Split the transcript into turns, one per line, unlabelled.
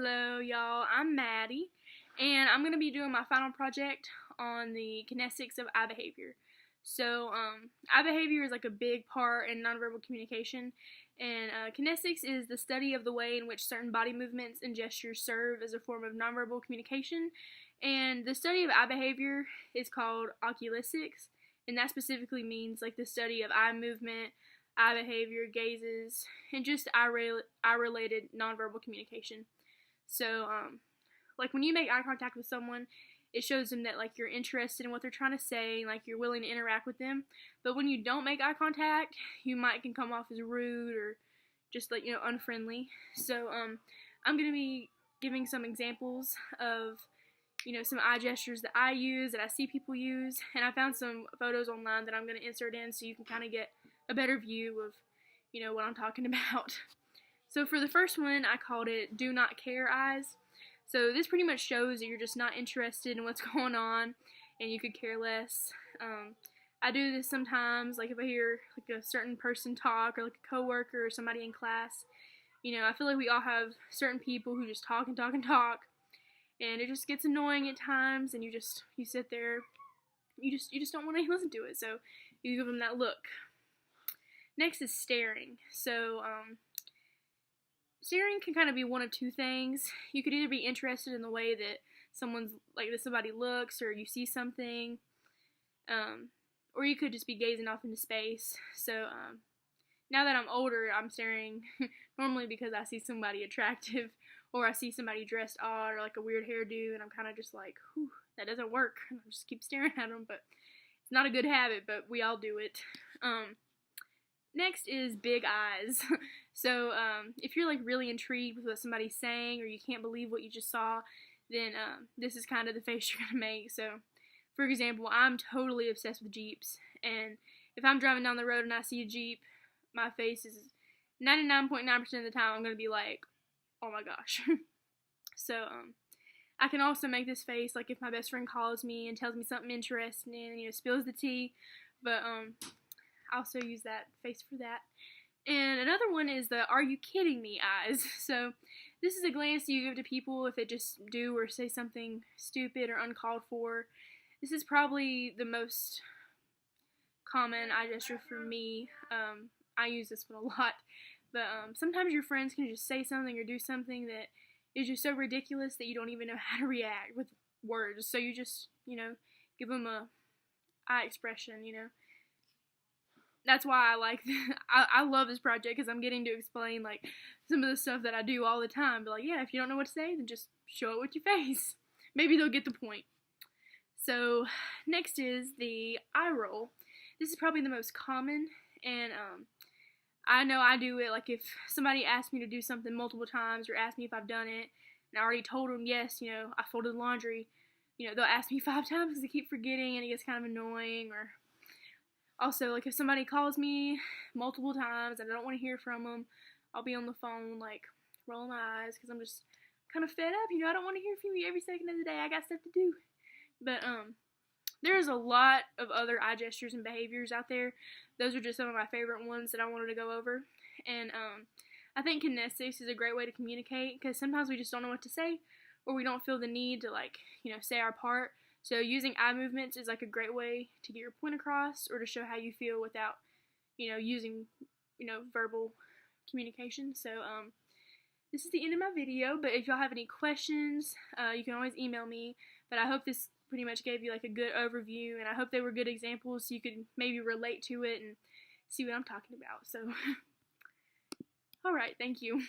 Hello, y'all. I'm Maddie, and I'm going to be doing my final project on the kinesics of eye behavior. So, eye behavior is like a big part in nonverbal communication, and kinesics is the study of the way in which certain body movements and gestures serve as a form of nonverbal communication. And the study of eye behavior is called oculesics, and that specifically means like the study of eye movement, eye behavior, gazes, and just eye-related nonverbal communication. So, like when you make eye contact with someone, it shows them that like you're interested in what they're trying to say, like you're willing to interact with them. But when you don't make eye contact, you can come off as rude or just like unfriendly. So, I'm gonna be giving some examples of some eye gestures that I use, that I see people use, and I found some photos online that I'm going to insert in so you can kind of get a better view of, what I'm talking about. So for the first one, I called it Do Not Care Eyes. So this pretty much shows that you're just not interested in what's going on, and you could care less. I do this sometimes, like if I hear like a certain person talk, or like a coworker or somebody in class. I feel like we all have certain people who just talk and talk and talk. And it just gets annoying at times, and you sit there, you just don't want to listen to it, so you give them that look. Next is staring. So, staring can kind of be one of two things. You could either be interested in the way that somebody looks, or you see something, or you could just be gazing off into space. So, now that I'm older, I'm staring normally because I see somebody attractive, or I see somebody dressed odd, or like a weird hairdo, and I'm kind of just like, whew, that doesn't work. And I just keep staring at them, but it's not a good habit, but we all do it. Next is big eyes. So, if you're like really intrigued with what somebody's saying, or you can't believe what you just saw, then this is kind of the face you're gonna make. So, for example, I'm totally obsessed with Jeeps, and if I'm driving down the road and I see a Jeep, my face is 99.9% of the time I'm gonna be like, oh my gosh. So, I can also make this face, like if my best friend calls me and tells me something interesting and, spills the tea, but, I also use that face for that. And another one is the are you kidding me eyes. So, this is a glance you give to people if they just do or say something stupid or uncalled for. This is probably the most common eye gesture for me. I use this one a lot. But sometimes your friends can just say something or do something that is just so ridiculous that you don't even know how to react with words. So you just, give them a eye expression, That's why I love this project, because I'm getting to explain, like, some of the stuff that I do all the time. But, like, yeah, if you don't know what to say, then just show it with your face. Maybe they'll get the point. So, next is the eye roll. This is probably the most common, and, I know I do it, like if somebody asks me to do something multiple times or asks me if I've done it, and I already told them, yes, I folded laundry, they'll ask me 5 times because I keep forgetting and it gets kind of annoying. Or also, like if somebody calls me multiple times and I don't want to hear from them, I'll be on the phone, like, rolling my eyes because I'm just kind of fed up, I don't want to hear from you every second of the day, I got stuff to do. But, there's a lot of other eye gestures and behaviors out there. Those are just some of my favorite ones that I wanted to go over. And I think kinesics is a great way to communicate, because sometimes we just don't know what to say, or we don't feel the need to, say our part. So using eye movements is like a great way to get your point across, or to show how you feel without, using, verbal communication. So this is the end of my video, but if y'all have any questions, you can always email me. But I hope this pretty much gave you like a good overview, and I hope they were good examples so you could maybe relate to it and see what I'm talking about. So, alright, thank you.